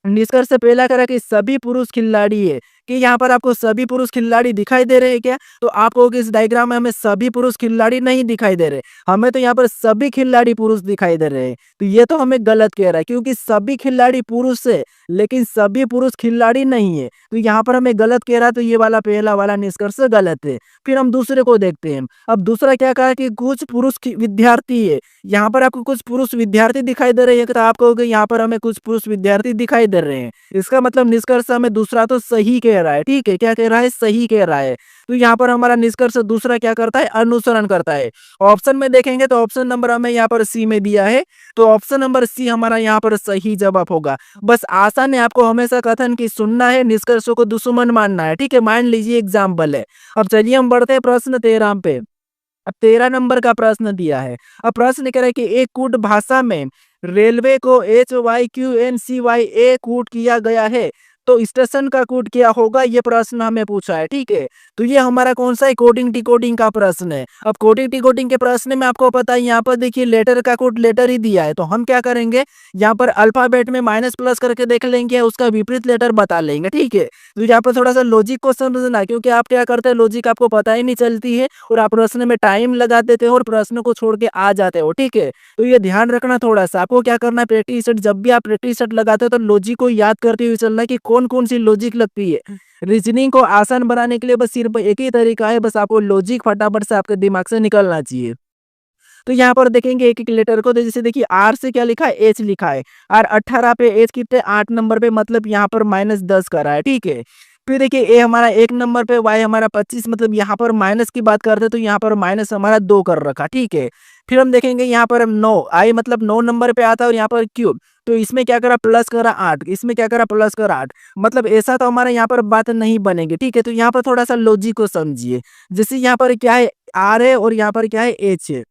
निष्कर्ष से पहला कह रहा है कि सभी पुरुष खिलाड़ी है, कि यहाँ पर आपको सभी पुरुष खिलाड़ी दिखाई दे रहे हैं क्या? तो आप कहोगे इस डायग्राम में हमें सभी पुरुष खिलाड़ी नहीं दिखाई दे रहे, हमें तो यहाँ पर सभी खिलाड़ी पुरुष दिखाई दे रहे हैं। तो ये तो हमें गलत कह रहा है क्योंकि सभी खिलाड़ी पुरुष है लेकिन सभी पुरुष खिलाड़ी नहीं है, तो यहाँ पर हमें गलत कह रहा है, तो ये वाला पहला वाला निष्कर्ष गलत है। फिर हम दूसरे को देखते हैं। अब दूसरा क्या कहा कि कुछ पुरुष विद्यार्थी है, यहाँ पर आपको कुछ पुरुष विद्यार्थी दिखाई दे रहे हैं, तो आप कहोगे यहाँ पर हमें कुछ पुरुष विद्यार्थी दिखाई दे रहे हैं। इसका मतलब निष्कर्ष हमें दूसरा तो सही कह रहा है, ठीक है? क्या कह रहा है? सही कह रहा है। तो यहाँ पर हमारा निष्कर्ष दूसरा क्या करता है? अनुसरण करता है। ऑप्शन में देखेंगे तो ऑप्शन नंबर हमें यहाँ पर सी में दिया है, तो ऑप्शन नंबर सी हमारा यहाँ पर सही जवाब होगा। बस आसान है, आपको हमेशा कथन की सुनना है, निष्कर्षों को दुश्मन मानना है, ठीक है? मान लीजिए एग्जाम्पल है। अब चलिए हम बढ़ते हैं प्रश्न 13 पे। अब 13 नंबर का प्रश्न दिया है। अब प्रश्न कह रहा है कि एक कूट भाषा में रेलवे को HYQNCYA कूट किया गया है, तो स्टेशन का कूट क्या होगा? ये प्रश्न हमें पूछा है, ठीक है? तो ये हमारा कौन सा है? कोडिंग डिकोडिंग का प्रश्न है। अब कोडिंग डिकोडिंग के प्रश्न में आपको पता है यहाँ पर देखिए लेटर का कोड लेटर ही दिया है, तो हम क्या करेंगे यहाँ पर अल्फाबेट में माइनस प्लस करके देख लेंगे, उसका विपरीत लेटर बता लेंगे, ठीक है? तो यहाँ पर थोड़ा सा लॉजिक को समझना, क्योंकि आप क्या करते हैं लॉजिक आपको पता ही नहीं चलती है और आप प्रश्न में टाइम लगा देते हो और प्रश्न को छोड़ के आ जाते हो, ठीक है? तो ये ध्यान रखना थोड़ा सा, आपको क्या करना है प्रैक्टिस सेट जब भी आप प्रैक्टिस सेट लगाते हो तो लॉजिक को याद करते हुए चलना कि कौन कौन सी लॉजिक लगती है। रीजनिंग को आसान बनाने के लिए बस सिर्फ एक ही तरीका है, बस आपको लॉजिक फटाफट से आपके दिमाग से निकलना चाहिए। तो यहाँ पर देखेंगे एक एक लेटर को, तो जैसे देखिए आर से क्या लिखा है? एच लिखा है। आर 18 पे, एच कितने 8 नंबर पे, मतलब यहाँ पर -10 कर रहा है, ठीक है? फिर देखिए ए हमारा 1 नंबर पे, वाई हमारा 25, मतलब यहाँ पर माइनस की बात करते हैं तो यहाँ पर माइनस हमारा 2 कर रखा, ठीक है? फिर हम देखेंगे यहाँ पर 9 आई मतलब 9 नंबर पे आता है और यहाँ पर क्यूब, तो इसमें क्या करा? प्लस करा 8, इसमें क्या करा? प्लस करा 8, मतलब ऐसा तो हमारा यहाँ पर बात नहीं बनेगी, ठीक है? तो यहाँ पर थोड़ा सा लॉजिक को समझिए। जैसे यहाँ पर क्या है? आर है और यहाँ पर क्या है? एच है।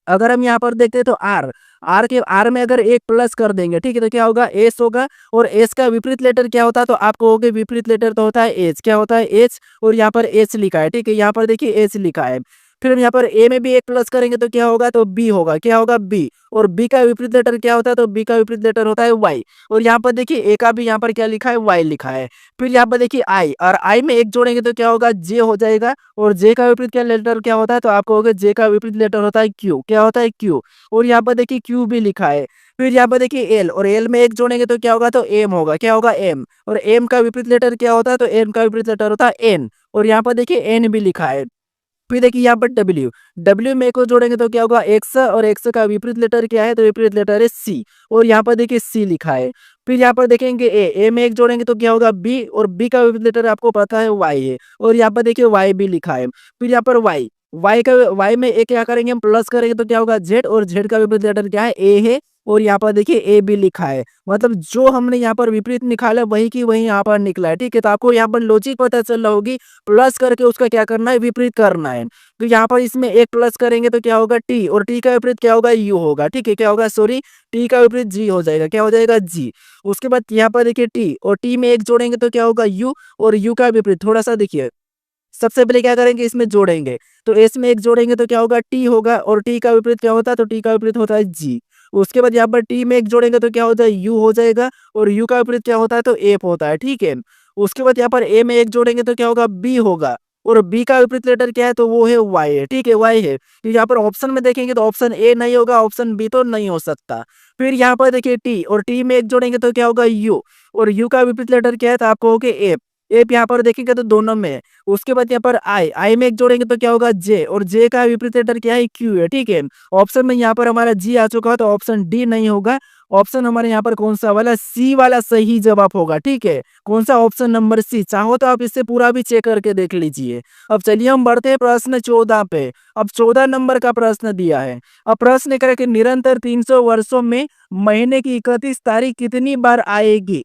अगर हम यहाँ पर देखते हैं तो आर में अगर एक प्लस कर देंगे, ठीक है? तो क्या होगा? एस होगा और एस का विपरीत लेटर क्या होता है? तो आप कहोगे विपरीत लेटर तो होता है एच। क्या होता है? एच, और यहाँ पर एच लिखा है, ठीक है? यहाँ पर देखिए एच लिखा है। फिर हम यहाँ पर ए में भी एक प्लस करेंगे तो क्या होगा? तो बी होगा। क्या होगा? बी, और बी का विपरीत लेटर क्या होता है? तो बी का विपरीत लेटर होता है वाई, और यहाँ पर देखिए ए का भी यहाँ पर क्या लिखा है? वाई लिखा है। फिर यहाँ पर देखिए आई, और आई में एक जोड़ेंगे तो क्या होगा? जे हो जाएगा, और जे का विपरीत क्या लेटर क्या होता है? तो आप कहोगे जे का विपरीत लेटर होता है क्यू। क्या होता है? क्यू, और यहाँ पर देखिए क्यू भी लिखा है। फिर यहाँ पर देखिए एल, और एल में एक जोड़ेंगे तो क्या होगा? तो एम होगा। क्या होगा? एम, और एम का विपरीत लेटर क्या होता है? तो एम का विपरीत लेटर होता है एन, और यहाँ पर देखिए एन भी लिखा है। फिर देखिए यहाँ पर डब्ल्यू, डब्ल्यू में को जोड़ेंगे तो क्या होगा? एक्स, और एक्स का विपरीत लेटर क्या है? तो विपरीत लेटर है सी, और यहाँ पर देखिए सी लिखा है। फिर यहाँ पर देखेंगे ए में एक जोड़ेंगे तो क्या होगा? बी, और बी का विपरीत लेटर आपको पता है वाई है, और यहाँ पर देखिए वाई भी लिखा है। फिर यहाँ पर वाई, वाई में एक क्या करेंगे हम? प्लस करेंगे तो क्या होगा? जेड, और जेड का विपरीत लेटर क्या है? ए है, और यहाँ पर देखिए ए बी लिखा है। मतलब जो हमने यहाँ पर विपरीत निकाला वही की वही यहाँ पर निकला है, ठीक है। तो आपको यहाँ पर लॉजिक पता चल रहा होगी, प्लस करके उसका क्या करना है, विपरीत करना है। तो यहाँ पर इसमें एक प्लस करेंगे तो क्या होगा, टी, और टी का विपरीत क्या होगा, यू होगा, ठीक है। क्या होगा, सॉरी, टी का विपरीत जी हो जाएगा, क्या हो जाएगा, जी। उसके बाद यहाँ पर देखिए टी और टी में एक जोड़ेंगे तो क्या होगा, यू, और यू का विपरीत थोड़ा सा देखिए, सबसे पहले क्या करेंगे, इसमें जोड़ेंगे। तो एस में एक जोड़ेंगे तो क्या होगा, टी होगा, और टी का विपरीत क्या होता है, तो टी का विपरीत होता है जी। उसके बाद यहाँ पर टी में एक जोड़ेंगे तो क्या होता है, यू हो जाएगा, और यू का विपरीत क्या होता है, तो एफ होता है, ठीक है। उसके बाद यहाँ पर ए में एक जोड़ेंगे तो क्या होगा, बी होगा, और बी का विपरीत लेटर क्या है, तो वो है वाई है, ठीक है, वाई है। तो यहाँ पर ऑप्शन में देखेंगे तो ऑप्शन ए नहीं होगा, ऑप्शन बी तो नहीं हो सकता। फिर यहाँ पर देखिए टी, और टी में एक जोड़ेंगे तो क्या होगा, यू, और यू का विपरीत लेटर क्या है, तो आपको होगा एफ। एफ यहाँ पर देखेंगे तो दोनों में है। उसके बाद यहाँ पर आई, आई में एक जोड़ेंगे तो क्या होगा, जे, और जे का विपरीत लेटर क्या है, क्यू है, ठीक है। ऑप्शन में यहाँ पर हमारा जी आ चुका है, तो ऑप्शन डी नहीं होगा। ऑप्शन हमारे यहाँ पर कौन सा वाला, सी वाला सही जवाब होगा, ठीक है। कौन सा, ऑप्शन नंबर सी। चाहो तो आप इससे पूरा भी चेक करके देख लीजिए। अब चलिए हम बढ़ते हैं प्रश्न 14 पे। अब 14 नंबर का प्रश्न दिया है। अब प्रश्न करें कि निरंतर 300 वर्षों में महीने की 31 तारीख कितनी बार आएगी,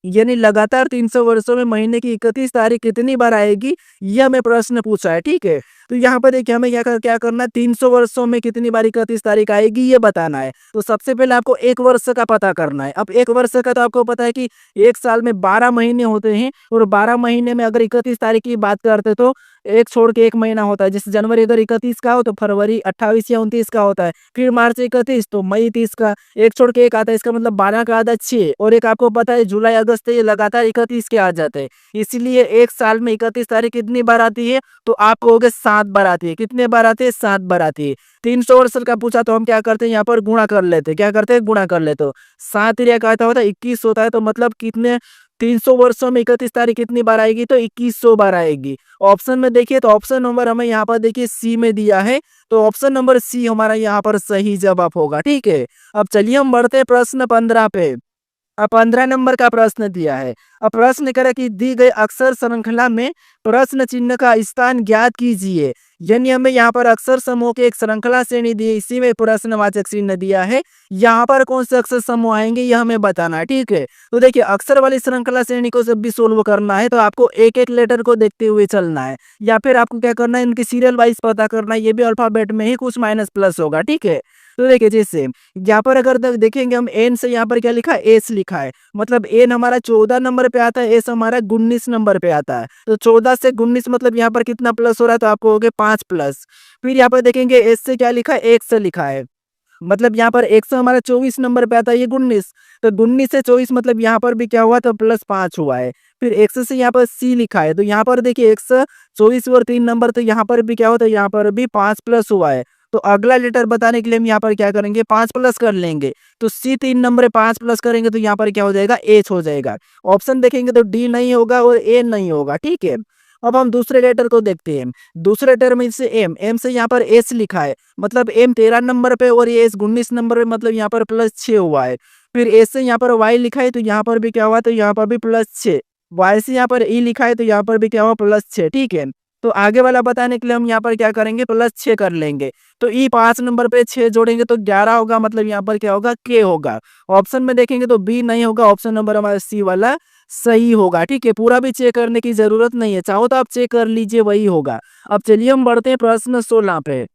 यानी लगातार 300 वर्षों में महीने की 31 तारीख कितनी बार आएगी, यह हमें प्रश्न पूछा है, ठीक है। तो यहाँ पर देखिए हमें क्या करना है, 300 वर्षों में कितनी बार 31 तारीख आएगी ये बताना है। तो सबसे पहले आपको एक वर्ष का पता करना है। अब एक वर्ष का तो आपको पता है कि एक साल में 12 महीने होते हैं, और 12 महीने में अगर 31 तारीख की बात करते तो एक छोड़ के एक महीना होता है। जैसे जनवरी अगर 31 का हो तो फरवरी 28 या 29 का होता है, फिर मार्च 31 तो मई 30 का, एक छोड़ के एक आता है, इसका मतलब 12 का आधा 6, और एक आपको पता है जुलाई अगस्त ये लगातार 31 के आ जाते हैं। इसीलिए एक साल में 31 तारीख कितनी बार आती है, तो आप कहोगे 7 बार आती है। कितने बार आती है, 7 बार आती है। 300 वर्ष का पूछा तो हम क्या करते हैं, यहाँ पर गुणा कर लेते हैं। क्या करते हैं, गुणा कर लेते हो। 7 तिरिया का आता होता है 21 होता है, तो मतलब कितने, 300 वर्षों में 31 तारीख कितनी बार आएगी, तो 2100 बार आएगी। ऑप्शन में देखिए तो ऑप्शन नंबर हमें यहाँ पर देखिए सी में दिया है, तो ऑप्शन नंबर सी हमारा यहाँ पर सही जवाब होगा, ठीक है। अब चलिए हम बढ़ते हैं प्रश्न 15 पे। अब 15 नंबर का प्रश्न दिया है। अब प्रश्न करे कि दी गई अक्षर श्रृंखला में प्रश्न चिन्ह का स्थान ज्ञात कीजिए। यानी हमें यहाँ पर अक्षर समूह की एक श्रृंखला श्रेणी दी है, इसी में प्रश्नवाचक चिन्ह दिया है। यहाँ पर कौन से अक्षर समूह आएंगे यह हमें बताना है, ठीक है। तो देखिए अक्षर वाली श्रृंखला श्रेणी को जब भी सोल्व करना है तो आपको एक एक लेटर को देखते हुए चलना है, या फिर आपको क्या करना है, इनकी सीरियल वाइज पता करना है। ये भी अल्फाबेट में ही कुछ माइनस प्लस होगा, ठीक है। तो देखिए जैसे यहाँ पर अगर देखेंगे हम एन से, यहाँ पर क्या लिखा है, एस लिखा है, मतलब एन हमारा 14 नंबर पे आता है, एस हमारा 19 नंबर पे आता है। तो 14 से 19 मतलब यहाँ पर कितना प्लस हो रहा है, तो आपको हो गया 5 प्लस। फिर यहाँ पर देखेंगे एस से क्या लिखा है, एक से लिखा है, मतलब यहाँ पर 100 हमारा 24 नंबर पे आता है, ये 19, तो 19 से 24 मतलब यहाँ पर भी क्या हुआ, तो प्लस 5 हुआ है। फिर 100 से यहाँ पर सी लिखा है, तो यहाँ पर देखिए 100 24 और 3 नंबर, तो यहाँ पर भी क्या होता है, यहाँ पर भी 5 प्लस हुआ है। तो अगला लेटर बताने के लिए हम यहाँ पर क्या करेंगे, 5 प्लस कर लेंगे। तो सी 3 नंबर 5 प्लस करेंगे तो यहाँ पर क्या हो जाएगा, एच हो जाएगा। ऑप्शन देखेंगे तो डी नहीं होगा और ए नहीं होगा, ठीक है। अब हम दूसरे लेटर को देखते हैं। दूसरे लेटर में से एम, एम से यहाँ पर एस लिखा है, मतलब एम 13 नंबर पे और ये एस 19 नंबर पे, मतलब यहाँ पर प्लस 6 हुआ है। फिर एस से यहाँ पर वाई लिखा है, तो यहाँ पर भी क्या हुआ, तो यहाँ पर भी प्लस 6। वाई से यहाँ पर ई लिखा है, तो यहाँ पर भी क्या हुआ, प्लस 6, ठीक है। तो आगे वाला बताने के लिए हम यहाँ पर क्या करेंगे, प्लस 6 कर लेंगे। तो ई 5 नंबर पे 6 जोड़ेंगे तो 11 होगा, मतलब यहाँ पर क्या होगा, के होगा। ऑप्शन में देखेंगे तो बी नहीं होगा, ऑप्शन नंबर हमारा सी वाला सही होगा, ठीक है। पूरा भी चेक करने की जरूरत नहीं है, चाहो तो आप चेक कर लीजिए, वही होगा। अब चलिए हम बढ़ते हैं प्रश्न 16 पे।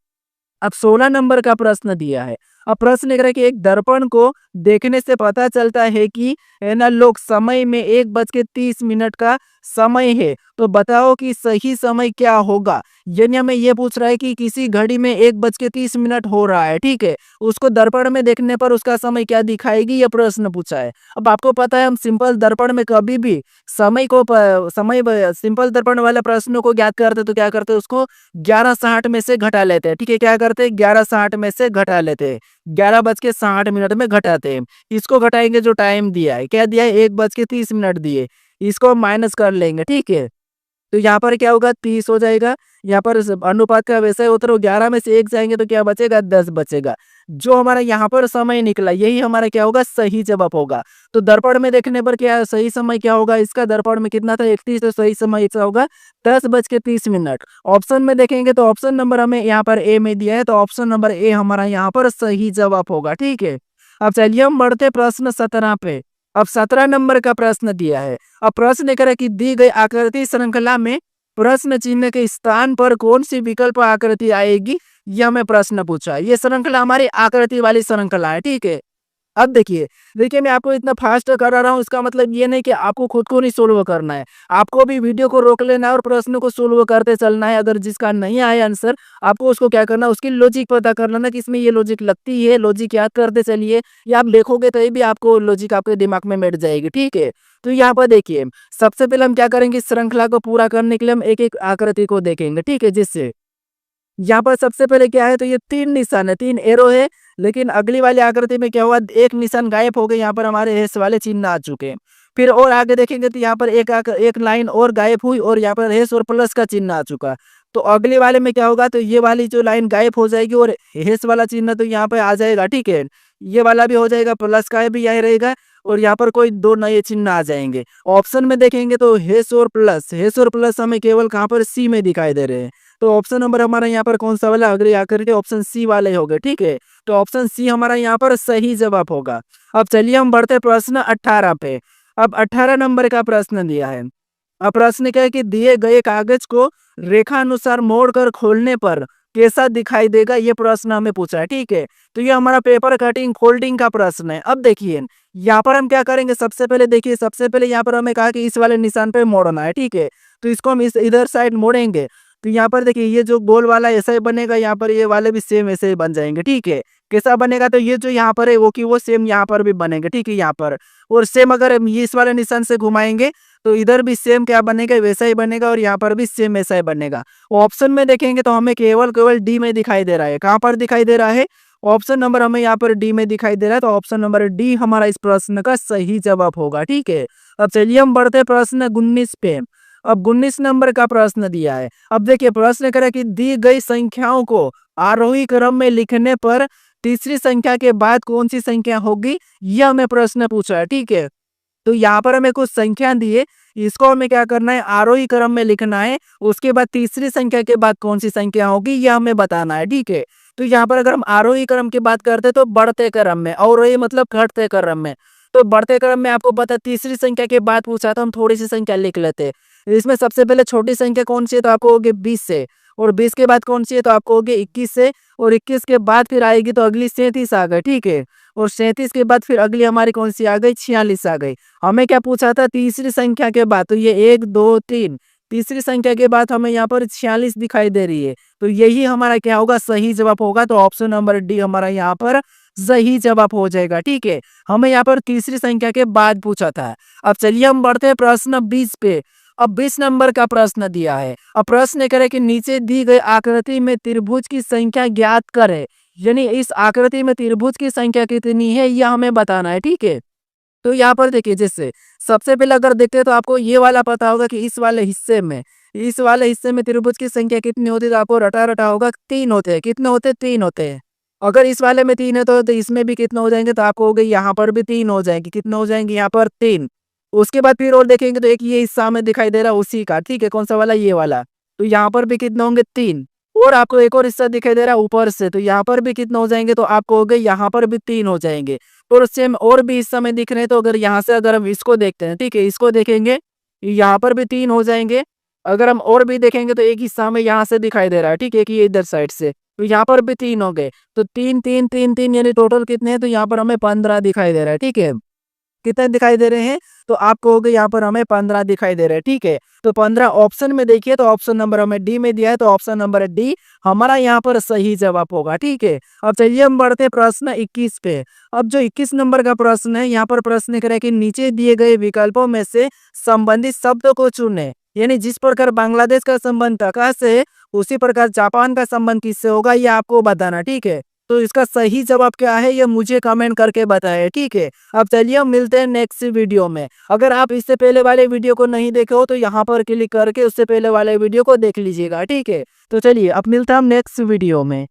अब 16 नंबर का प्रश्न दिया है। अब प्रश्न लिख रहा है कि एक दर्पण को देखने से पता चलता है कि है ना, लोग समय में 1:30 का समय है, तो बताओ कि सही समय क्या होगा। यानी हमें ये पूछ रहा है कि किसी घड़ी में 1:30 हो रहा है, ठीक है। उसको दर्पण में देखने पर उसका समय क्या दिखाएगी, यह प्रश्न पूछा है। अब आपको पता है हम सिंपल दर्पण में कभी भी समय को सिंपल दर्पण वाले प्रश्नों को ज्ञात करते तो क्या करते, उसको 11:60 में से घटा लेते हैं, ठीक है। क्या करते हैं, 11:60 में से घटा लेते हैं, 11:60 में घटाते हैं। इसको घटाएंगे जो टाइम दिया है, क्या दिया है, 1:30 दिए, इसको माइनस कर लेंगे, ठीक है। तो यहाँ पर क्या होगा, 30 हो जाएगा। यहाँ पर अनुपात का वैसा ही उतरो, 11 में से 1 जाएंगे तो क्या बचेगा, 10 बचेगा। जो हमारा यहाँ पर समय निकला यही हमारा क्या होगा, सही जवाब होगा। तो दर्पण में देखने पर क्या सही समय क्या होगा, इसका दर्पण में कितना था, 31, तो सही समय इसका होगा 10:30। ऑप्शन में देखेंगे तो ऑप्शन नंबर हमें यहाँ पर ए में दिया है, तो ऑप्शन नंबर ए हमारा यहाँ पर सही जवाब होगा, ठीक है। अब चलिए हम बढ़ते प्रश्न 17 पे। अब 17 नंबर का प्रश्न दिया है। अब प्रश्न करे कि दी गई आकृति श्रृंखला में प्रश्न चिन्ह के स्थान पर कौन सी विकल्प आकृति आएगी, यह हमें प्रश्न पूछा है। ये श्रृंखला हमारी आकृति वाली श्रृंखला है, ठीक है। अब देखिए, देखिए मैं आपको इतना फास्ट करा रहा हूँ, इसका मतलब ये नहीं कि आपको खुद को नहीं सोल्व करना है। आपको भी वीडियो को रोक लेना है और प्रश्न को सोल्व करते चलना है। अगर जिसका नहीं आया आंसर, आपको उसको क्या करना है, उसकी लॉजिक पता कर लेना कि इसमें ये लॉजिक लगती है, लॉजिक याद करते चलिए। या आप देखोगे तभी भी आपको लॉजिक आपके दिमाग में बैठ जाएगी, ठीक है। तो यहाँ पर देखिए, सबसे पहले हम क्या करेंगे, इस श्रृंखला को पूरा करने के लिए हम एक-एक आकृति को देखेंगे, ठीक है। जिससे यहाँ पर सबसे पहले क्या है, तो ये 3 निशान है, 3 एरो है। लेकिन अगली वाली आकृति में क्या हुआ, एक निशान गायब हो गए, यहाँ पर हमारे हैश वाले चिन्ह आ चुके हैं। फिर और आगे देखेंगे तो यहाँ पर एक लाइन और गायब हुई और यहाँ पर हैश और प्लस का चिन्ह आ चुका। तो अगले वाले में क्या होगा, तो ये वाली जो लाइन गायब हो जाएगी और हैश वाला चिन्ह तो यहाँ पे आ जाएगा, ठीक है। ये वाला भी हो जाएगा, प्लस का भी यही रहेगा और यहाँ पर कोई 2 नए चिन्ह आ जाएंगे। ऑप्शन में देखेंगे तो हैश और प्लस हमें केवल कहाँ पर सी में दिखाई दे रहे हैं। तो ऑप्शन नंबर हमारा यहाँ पर कौन सा वाला, अगले आकर के ऑप्शन सी वाले हो गए, ठीक है। तो ऑप्शन सी हमारा यहाँ पर सही जवाब होगा। अब चलिए हम बढ़ते प्रश्न 18 पे। अब 18 नंबर का प्रश्न दिया है। अब प्रश्न क्या है कि दिए गए कागज को रेखा अनुसार मोड़कर खोलने पर कैसा दिखाई देगा, ये प्रश्न हमें पूछा है, ठीक है। तो ये हमारा पेपर कटिंग फोल्डिंग का प्रश्न है। अब देखिए, यहाँ पर हम क्या करेंगे, सबसे पहले देखिए, सबसे पहले यहाँ पर हमें कहा कि इस वाले निशान पे मोड़ना है, ठीक है। तो इसको हम इस इधर साइड मोड़ेंगे तो यहाँ पर देखिए, ये जो गोल वाला ऐसा ही बनेगा, यहाँ पर ये वाले भी सेम ऐसे ही बन जाएंगे, ठीक है। कैसा बनेगा, तो ये जो यहाँ पर है वो सेम यहाँ पर भी बनेंगे, ठीक है। यहाँ पर और सेम अगर हम ये इस वाले निशान से घुमाएंगे तो इधर भी सेम क्या बनेगा, वैसा ही बनेगा और यहाँ पर भी सेम ऐसा ही बनेगा। ऑप्शन में देखेंगे तो हमें केवल डी में दिखाई दे रहा है। कहाँ पर दिखाई दे रहा है, ऑप्शन नंबर हमें यहाँ पर डी में दिखाई दे रहा है। तो ऑप्शन नंबर डी हमारा इस प्रश्न का सही जवाब होगा, ठीक है। अब चलिए हम बढ़ते प्रश्न 19 पे। अब 19 नंबर का प्रश्न दिया है। अब देखिए, प्रश्न करें कि दी गई संख्याओं को आरोही क्रम में लिखने पर तीसरी संख्या के बाद कौन सी संख्या होगी, यह हमें प्रश्न पूछा है, ठीक है। तो यहाँ पर हमें कुछ संख्या दिए, इसको हमें क्या करना है, आरोही क्रम में लिखना है। उसके बाद तीसरी संख्या के बाद कौन सी संख्या होगी, यह हमें बताना है, ठीक है। तो यहाँ पर अगर हम आरोही क्रम की बात करते हैं तो बढ़ते क्रम में, अवरोही मतलब घटते क्रम में। तो बढ़ते क्रम में आपको पता, तीसरी संख्या के बाद पूछा तो हम थोड़ी सी संख्या लिख लेते। इसमें सबसे पहले छोटी संख्या कौन सी है, तो आपको होगी 20 से। और 20 के बाद कौन सी है, तो आपको होगी 21 से। और 21 के बाद फिर आएगी तो अगली 37 आ गई, ठीक है। और 37 के बाद फिर अगली हमारी कौन सी आ गई, 46 आ गई। हमें क्या पूछा था, तीसरी संख्या के बाद, तो ये 1 2 3, तीसरी संख्या के बाद हमें यहाँ पर 46 दिखाई दे रही है। तो यही हमारा क्या होगा, सही जवाब होगा। तो ऑप्शन नंबर डी हमारा यहाँ पर सही जवाब हो जाएगा, ठीक है। हमें यहाँ पर तीसरी संख्या के बाद पूछा था। अब चलिए हम बढ़ते हैं प्रश्न 20 पे। अब 20 नंबर का प्रश्न दिया है। अब प्रश्न करे कि नीचे दी गई आकृति में त्रिभुज की संख्या ज्ञात करे, यानी इस आकृति में त्रिभुज की संख्या कितनी है, यह हमें बताना है, ठीक है। तो यहाँ पर देखिए, जैसे सबसे पहले अगर देखते हैं तो आपको ये वाला पता होगा कि इस वाले हिस्से में त्रिभुज की संख्या कितनी होती है, तो आपको रटा होगा 3 होते हैं। कितने होते हैं, 3 होते हैं। अगर इस वाले में 3 है तो इसमें भी कितने हो जाएंगे, तो आपको हो गई यहाँ पर भी 3 हो जाएंगे। कितने हो जाएंगे, यहाँ पर 3। उसके बाद फिर और देखेंगे तो एक ये हिस्सा में दिखाई दे रहा है उसी का, ठीक है। कौन सा वाला, ये वाला। तो यहाँ पर भी कितने होंगे, 3। और आपको एक और हिस्सा दिखाई दे रहा है ऊपर से, तो यहाँ पर भी कितने हो जाएंगे, तो आपको हो गए यहाँ पर भी 3 हो जाएंगे। और सेम और भी हिस्सा में दिख रहे हैं, तो अगर यहाँ से अगर हम इसको देखते हैं, ठीक है, इसको देखेंगे, यहाँ पर भी 3 हो जाएंगे। अगर हम और भी देखेंगे तो एक हिस्सा में यहाँ से दिखाई दे रहा है, ठीक है, कि ये इधर साइड से, तो यहाँ पर भी 3 हो गए। तो 3 3 3 3 यानी टोटल कितने हैं, तो यहाँ पर हमें 15 दिखाई दे रहा है, ठीक है। कितने दिखाई दे रहे हैं, तो आपको हो गए यहाँ पर हमें 15 दिखाई दे रहे हैं, ठीक है। तो 15 ऑप्शन में देखिए, तो ऑप्शन नंबर हमें डी में दिया है, तो ऑप्शन नंबर डी हमारा यहाँ पर सही जवाब होगा, ठीक है। अब चलिए हम बढ़ते हैं प्रश्न 21 पे। अब जो 21 नंबर का प्रश्न है, यहाँ पर प्रश्न करें कि नीचे दिए गए विकल्पों में से संबंधित शब्द को चुने, यानी जिस प्रकार बांग्लादेश का संबंध टका से है, उसी प्रकार जापान का संबंध किससे होगा, ये आपको बताना, ठीक है। तो इसका सही जवाब क्या है, ये मुझे कमेंट करके बताएं, ठीक है। अब चलिए हम मिलते हैं नेक्स्ट वीडियो में। अगर आप इससे पहले वाले वीडियो को नहीं देखे हो तो यहाँ पर क्लिक करके उससे पहले वाले वीडियो को देख लीजिएगा, ठीक है। तो चलिए अब मिलते हैं हम नेक्स्ट वीडियो में।